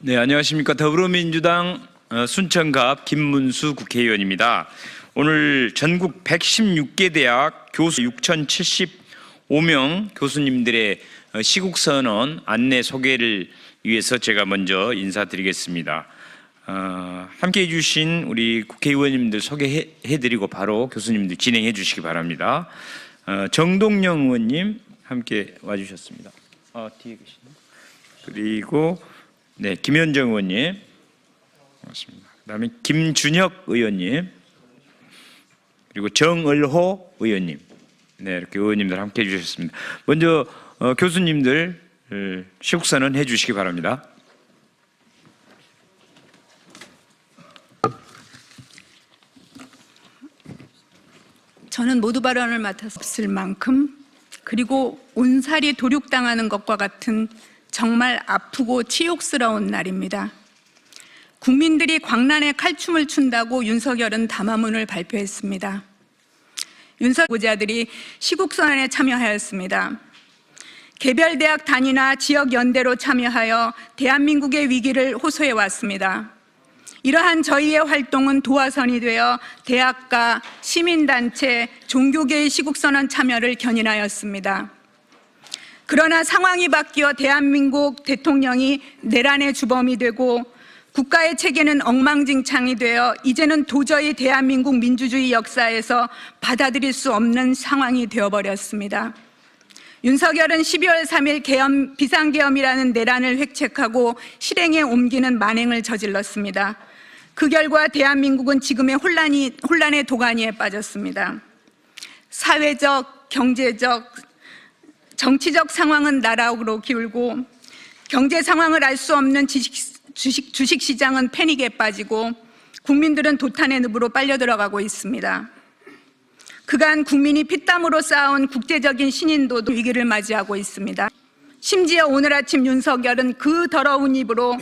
네, 안녕하십니까. 더불어민주당 순천갑 김문수 국회의원입니다. 오늘 전국 116개 대학 교수 6,075명 교수님들의 시국선언 안내 소개를 위해서 제가 먼저 인사드리겠습니다. 함께해 주신 우리 국회의원님들 소개해드리고 바로 교수님들 진행해 주시기 바랍니다. 정동영 의원님 함께 와주셨습니다. 뒤에 계시네요. 그리고 네, 김현정 의원님, 반갑습니다. 그다음에 김준혁 의원님, 그리고 정을호 의원님, 네, 이렇게 의원님들 함께 해주셨습니다. 먼저 교수님들 시국선언 해주시기 바랍니다. 저는 모두 발언을 맡았을 만큼, 그리고 온살이 도륙당하는 것과 같은 정말 아프고 치욕스러운 날입니다. 국민들이 광란에 칼춤을 춘다고 윤석열은 담화문을 발표했습니다. 윤석열 후보자들이 시국선언에 참여하였습니다. 개별 대학 단위나 지역 연대로 참여하여 대한민국의 위기를 호소해 왔습니다. 이러한 저희의 활동은 도화선이 되어 대학가, 시민단체, 종교계의 시국선언 참여를 견인하였습니다. 그러나 상황이 바뀌어 대한민국 대통령이 내란의 주범이 되고 국가의 체계는 엉망진창이 되어 이제는 도저히 대한민국 민주주의 역사에서 받아들일 수 없는 상황이 되어버렸습니다. 윤석열은 12월 3일 비상계엄이라는 내란을 획책하고 실행에 옮기는 만행을 저질렀습니다. 그 결과 대한민국은 지금의 혼란의 도가니에 빠졌습니다. 사회적, 경제적, 정치적 상황은 나락으로 기울고 경제 상황을 알 수 없는 주식시장은 패닉에 빠지고 국민들은 도탄의 늪으로 빨려 들어가고 있습니다. 그간 국민이 피땀으로 쌓아온 국제적인 신인도도 위기를 맞이하고 있습니다. 심지어 오늘 아침 윤석열은 그 더러운 입으로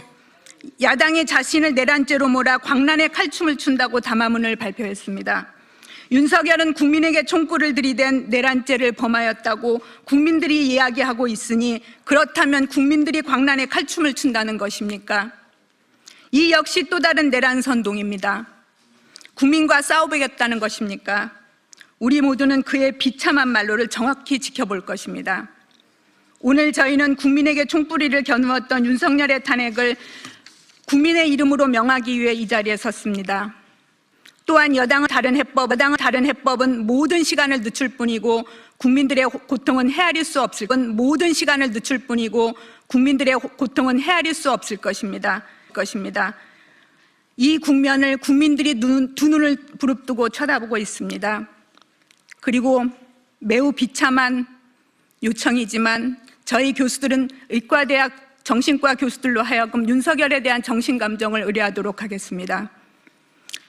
야당이 자신을 내란죄로 몰아 광란에 칼춤을 춘다고 담화문을 발표했습니다. 윤석열은 국민에게 총구를 들이댄 내란죄를 범하였다고 국민들이 이야기하고 있으니 그렇다면 국민들이 광란에 칼춤을 춘다는 것입니까? 이 역시 또 다른 내란 선동입니다. 국민과 싸워보겠다는 것입니까? 우리 모두는 그의 비참한 말로를 정확히 지켜볼 것입니다. 오늘 저희는 국민에게 총뿌리를 겨누었던 윤석열의 탄핵을 국민의 이름으로 명하기 위해 이 자리에 섰습니다. 또한 여당은 다른 해법은 모든 시간을 늦출 뿐이고 국민들의 고통은 헤아릴 수 없을 것입니다. 이 국면을 국민들이 두 눈을 부릅뜨고 쳐다보고 있습니다. 그리고 매우 비참한 요청이지만 저희 교수들은 의과대학 정신과 교수들로 하여금 윤석열에 대한 정신감정을 의뢰하도록 하겠습니다.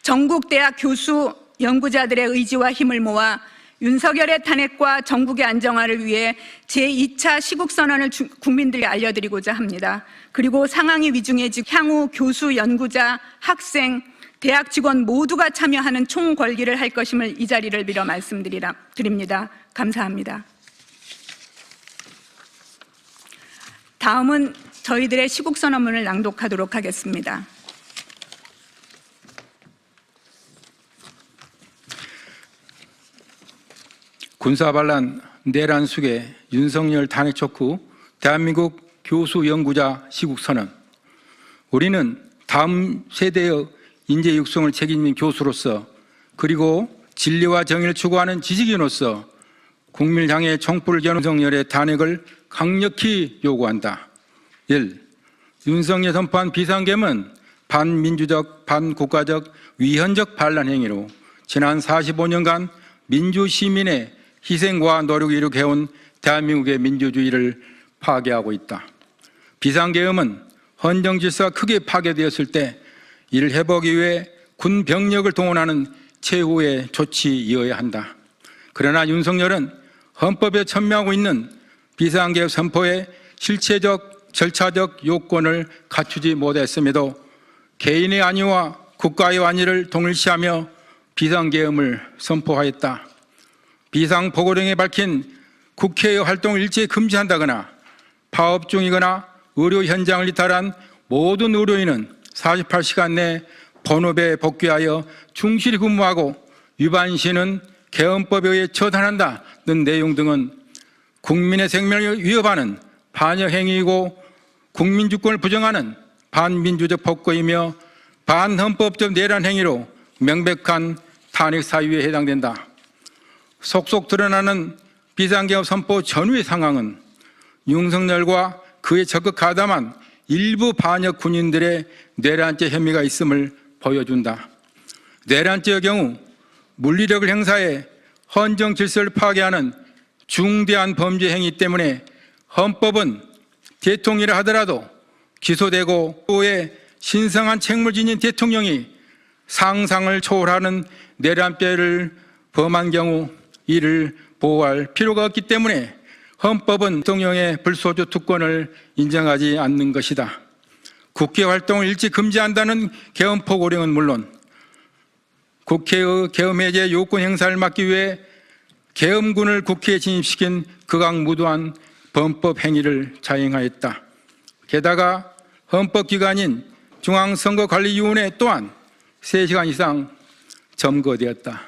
전국 대학 교수, 연구자들의 의지와 힘을 모아 윤석열의 탄핵과 전국의 안정화를 위해 제2차 시국선언을 국민들에게 알려드리고자 합니다. 그리고 상황이 위중해지고 향후 교수, 연구자, 학생, 대학 직원 모두가 참여하는 총궐기를 할 것임을 이 자리를 빌어 말씀드립니다. 감사합니다. 다음은 저희들의 시국선언문을 낭독하도록 하겠습니다. 군사반란 내란 속에 윤석열 탄핵 촉구 대한민국 교수 연구자 시국선언. 우리는 다음 세대의 인재 육성을 책임진 교수로서 그리고 진리와 정의를 추구하는 지식인으로서 국민을 향해 총불을 겨눈 윤석열의 탄핵을 강력히 요구한다. 1. 윤석열 선포한 비상계엄은 반민주적, 반국가적, 위헌적 반란 행위로 지난 45년간 민주시민의 희생과 노력을 이룩해온 대한민국의 민주주의를 파괴하고 있다. 비상계엄은 헌정질서가 크게 파괴되었을 때 이를 회복하기 위해 군 병력을 동원하는 최후의 조치이어야 한다. 그러나 윤석열은 헌법에 천명하고 있는 비상계엄 선포에 실체적, 절차적 요건을 갖추지 못했음에도 개인의 안위와 국가의 안위를 동일시하며 비상계엄을 선포하였다. 비상보고령에 밝힌 국회의 활동을 일제히 금지한다거나 파업 중이거나 의료 현장을 이탈한 모든 의료인은 48시간 내 본업에 복귀하여 충실히 근무하고 위반 시는 개헌법에 의해 처단한다는 내용 등은 국민의 생명을 위협하는 반역 행위이고 국민주권을 부정하는 반민주적 폭거이며 반헌법적 내란 행위로 명백한 탄핵 사유에 해당된다. 속속 드러나는 비상개헌 선포 전후의 상황은 윤석열과 그에 적극 가담한 일부 반역 군인들의 내란죄 혐의가 있음을 보여준다. 내란죄의 경우 물리력을 행사해 헌정 질서를 파괴하는 중대한 범죄 행위 때문에 헌법은 대통령이라 하더라도 기소되고 후에 신성한 책무를 지닌 대통령이 상상을 초월하는 내란죄를 범한 경우 이를 보호할 필요가 없기 때문에 헌법은 대통령의 불소조 특권을 인정하지 않는 것이다. 국회 활동을 일찍 금지한다는 개헌포 고령은 물론 국회의 계엄 해제 요건 행사를 막기 위해 계엄군을 국회에 진입시킨 극악무도한 범법 행위를 자행하였다. 게다가 헌법기관인 중앙선거관리위원회 또한 3시간 이상 점거되었다.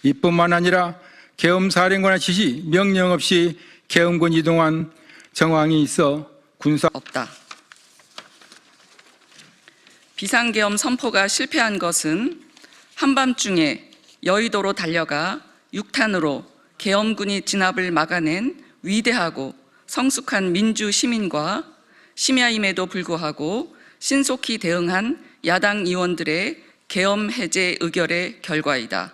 이뿐만 아니라 계엄사령관의 지시, 명령 없이 계엄군 이동한 정황이 있어 군사 없다. 비상계엄 선포가 실패한 것은 한밤중에 여의도로 달려가 6탄으로 계엄군이 진압을 막아낸 위대하고 성숙한 민주 시민과 심야임에도 불구하고 신속히 대응한 야당 의원들의 계엄 해제 의결의 결과이다.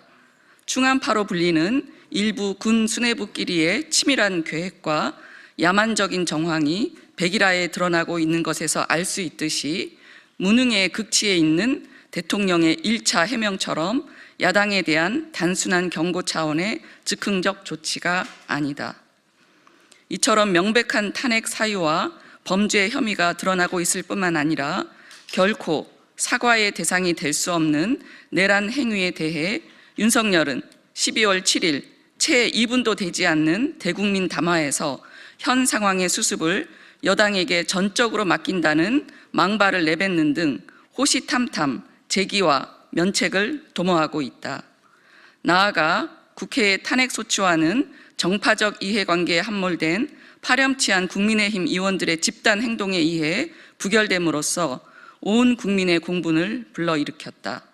충암파로 불리는 일부 군 수뇌부끼리의 치밀한 계획과 야만적인 정황이 백일화에 드러나고 있는 것에서 알 수 있듯이 무능의 극치에 있는 대통령의 1차 해명처럼 야당에 대한 단순한 경고 차원의 즉흥적 조치가 아니다. 이처럼 명백한 탄핵 사유와 범죄 혐의가 드러나고 있을 뿐만 아니라 결코 사과의 대상이 될 수 없는 내란 행위에 대해 윤석열은 12월 7일 채 2분도 되지 않는 대국민 담화에서 현 상황의 수습을 여당에게 전적으로 맡긴다는 망발을 내뱉는 등 호시탐탐 재기와 면책을 도모하고 있다. 나아가 국회의 탄핵소추와는 정파적 이해관계에 함몰된 파렴치한 국민의힘 의원들의 집단 행동에 의해 부결됨으로써 온 국민의 공분을 불러일으켰다.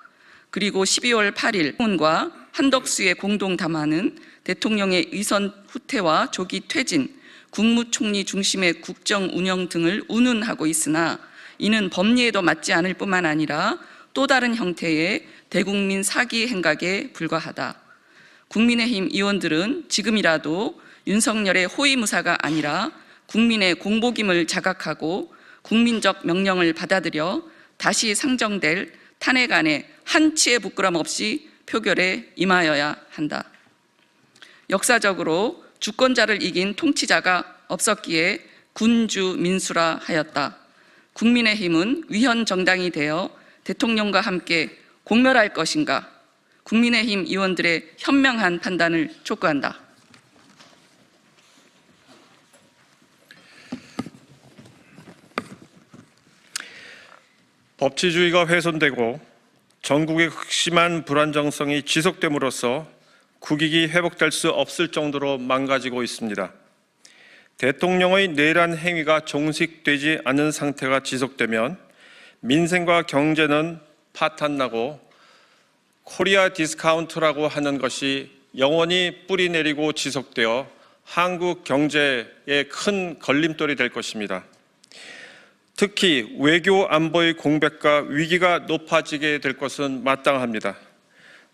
그리고 12월 8일 과 한덕수의 공동 담화는 대통령의 의선 후퇴와 조기 퇴진, 국무총리 중심의 국정 운영 등을 운운하고 있으나 이는 법리에도 맞지 않을 뿐만 아니라 또 다른 형태의 대국민 사기 행각에 불과하다. 국민의힘 의원들은 지금이라도 윤석열의 호위무사가 아니라 국민의 공복임을 자각하고 국민적 명령을 받아들여 다시 상정될 탄핵안에 한치의 부끄럼 없이 표결에 임하여야 한다. 역사적으로 주권자를 이긴 통치자가 없었기에 군주 민수라 하였다. 국민의힘은 위헌 정당이 되어 대통령과 함께 공멸할 것인가? 국민의힘 의원들의 현명한 판단을 촉구한다. 법치주의가 훼손되고 전국의 극심한 불안정성이 지속됨으로써 국익이 회복될 수 없을 정도로 망가지고 있습니다. 대통령의 내란 행위가 종식되지 않은 상태가 지속되면 민생과 경제는 파탄나고 코리아 디스카운트라고 하는 것이 영원히 뿌리 내리고 지속되어 한국 경제에 큰 걸림돌이 될 것입니다. 특히 외교 안보의 공백과 위기가 높아지게 될 것은 마땅합니다.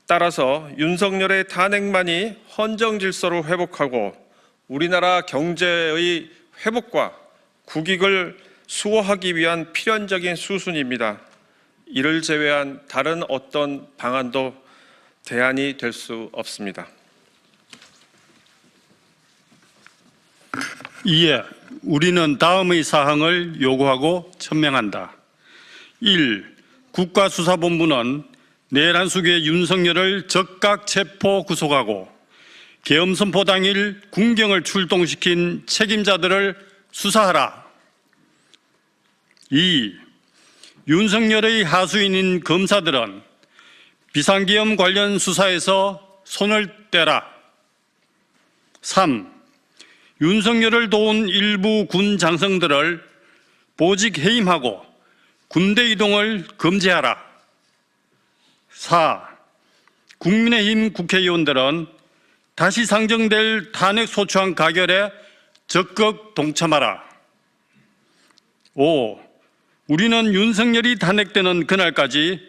따라서 윤석열의 탄핵만이 헌정 질서를 회복하고 우리나라 경제의 회복과 국익을 수호하기 위한 필연적인 수순입니다. 이를 제외한 다른 어떤 방안도 대안이 될 수 없습니다. 이에 우리는 다음의 사항을 요구하고 천명한다. 1. 국가수사본부는 내란 수괴 윤석열을 즉각 체포 구속하고 계엄 선포 당일 군경을 출동시킨 책임자들을 수사하라. 2. 윤석열의 하수인인 검사들은 비상계엄 관련 수사에서 손을 떼라. 3. 윤석열을 도운 일부 군 장성들을 보직 해임하고 군대 이동을 금지하라. 4. 국민의힘 국회의원들은 다시 상정될 탄핵 소추안 가결에 적극 동참하라. 5. 우리는 윤석열이 탄핵되는 그날까지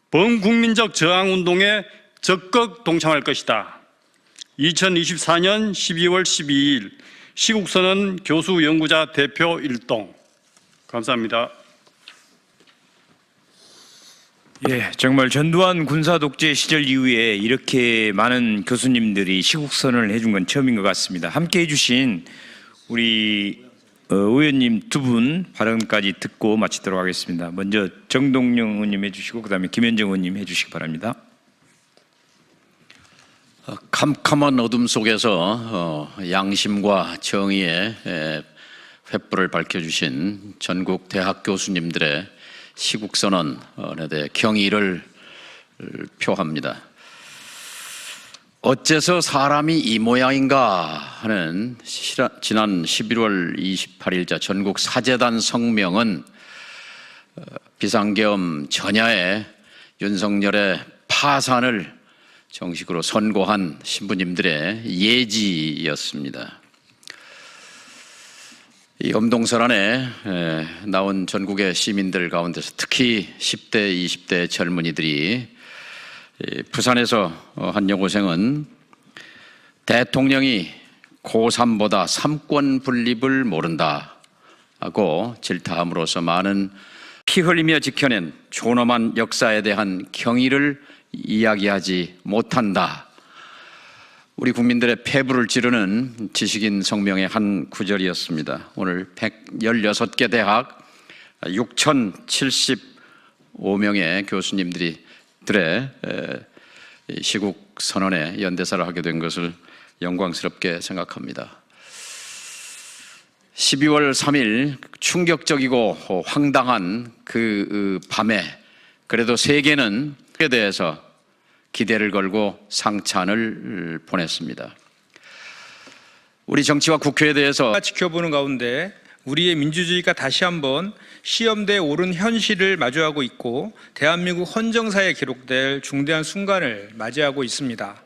범국민적 저항운동에 적극 동참할 것이다. 2024년 12월 12일 시국선언 교수 연구자 대표 일동. 감사합니다. 예, 정말 전두환 군사 독재 시절 이후에 이렇게 많은 교수님들이 시국선언을 해준 건 처음인 것 같습니다. 함께 해주신 우리 의원님 두 분 발언까지 듣고 마치도록 하겠습니다. 먼저 정동영 의원님 해주시고 그다음에 김현정 의원님 해주시기 바랍니다. 캄캄한 어둠 속에서 양심과 정의의 횃불을 밝혀주신 전국 대학 교수님들의 시국선언에 대해 경의를 표합니다. 어째서 사람이 이 모양인가 하는 지난 11월 28일자 전국 사재단 성명은 비상계엄 전야에 윤석열의 파산을 정식으로 선고한 신부님들의 예지였습니다. 이 엄동설안에 나온 전국의 시민들 가운데서 특히 10대, 20대 젊은이들이 부산에서 한 여고생은 대통령이 고3보다 삼권 분립을 모른다 하고 질타함으로써 많은 피 흘리며 지켜낸 존엄한 역사에 대한 경의를 이야기하지 못한다. 우리 국민들의 폐부를 찌르는 지식인 성명의 한 구절이었습니다. 오늘 116개 대학 6,075명의 교수님들의 시국 선언에 연대사를 하게 된 것을 영광스럽게 생각합니다. 12월 3일 충격적이고 황당한 그 밤에 그래도 세계는 에 대해서 기대를 걸고 상찬을 보냈습니다. 우리 정치와 국회에 대해서 지켜보는 가운데 우리의 민주주의가 다시 한번 시험대에 오른 현실을 마주하고 있고 대한민국 헌정사에 기록될 중대한 순간을 맞이하고 있습니다.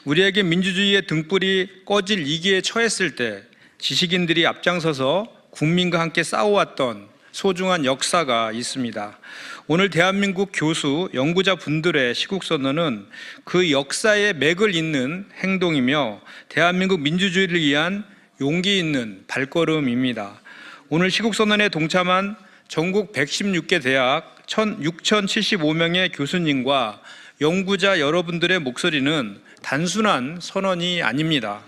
우리에게 민주주의의 등불이 꺼질 위기에 처했을 때 지식인들이 앞장서서 국민과 함께 싸워왔던 소중한 역사가 있습니다. 오늘 대한민국 교수, 연구자 분들의 시국선언은 그 역사의 맥을 잇는 행동이며 대한민국 민주주의를 위한 용기 있는 발걸음입니다. 오늘 시국선언에 동참한 전국 116개 대학 6,075명의 교수님과 연구자 여러분들의 목소리는 단순한 선언이 아닙니다.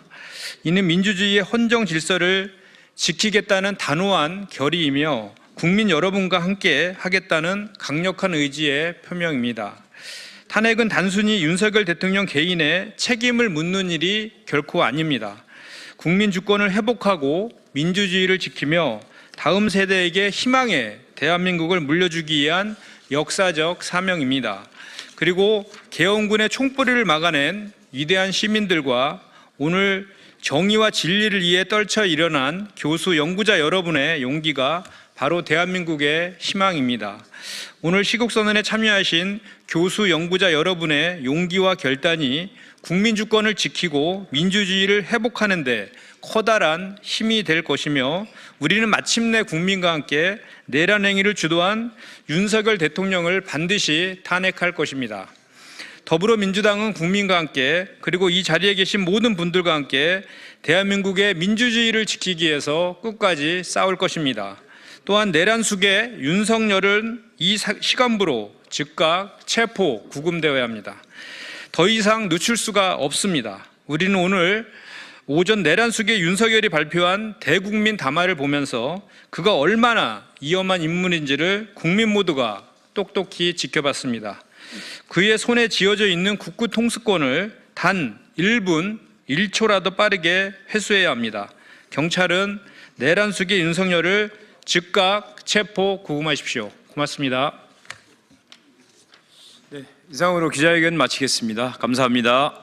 이는 민주주의의 헌정 질서를 지키겠다는 단호한 결의이며 국민 여러분과 함께 하겠다는 강력한 의지의 표명입니다. 탄핵은 단순히 윤석열 대통령 개인의 책임을 묻는 일이 결코 아닙니다. 국민 주권을 회복하고 민주주의를 지키며 다음 세대에게 희망의 대한민국을 물려주기 위한 역사적 사명입니다. 그리고 계엄군의 총뿌리를 막아낸 위대한 시민들과 오늘 정의와 진리를 위해 떨쳐 일어난 교수, 연구자 여러분의 용기가 바로 대한민국의 희망입니다. 오늘 시국선언에 참여하신 교수, 연구자 여러분의 용기와 결단이 국민 주권을 지키고 민주주의를 회복하는 데 커다란 힘이 될 것이며 우리는 마침내 국민과 함께 내란 행위를 주도한 윤석열 대통령을 반드시 탄핵할 것입니다. 더불어민주당은 국민과 함께 그리고 이 자리에 계신 모든 분들과 함께 대한민국의 민주주의를 지키기 위해서 끝까지 싸울 것입니다. 또한 내란 숙의 윤석열은 이 시간부로 즉각 체포, 구금되어야 합니다. 더 이상 늦출 수가 없습니다. 우리는 오늘 오전 내란 숙의 윤석열이 발표한 대국민 담화를 보면서 그가 얼마나 위험한 인물인지를 국민 모두가 똑똑히 지켜봤습니다. 그의 손에 쥐어져 있는 국구 통수권을 단 1분 1초라도 빠르게 회수해야 합니다. 경찰은 내란 숙의 윤석열을 즉각 체포, 구금하십시오. 고맙습니다. 이상으로 기자회견 마치겠습니다. 감사합니다.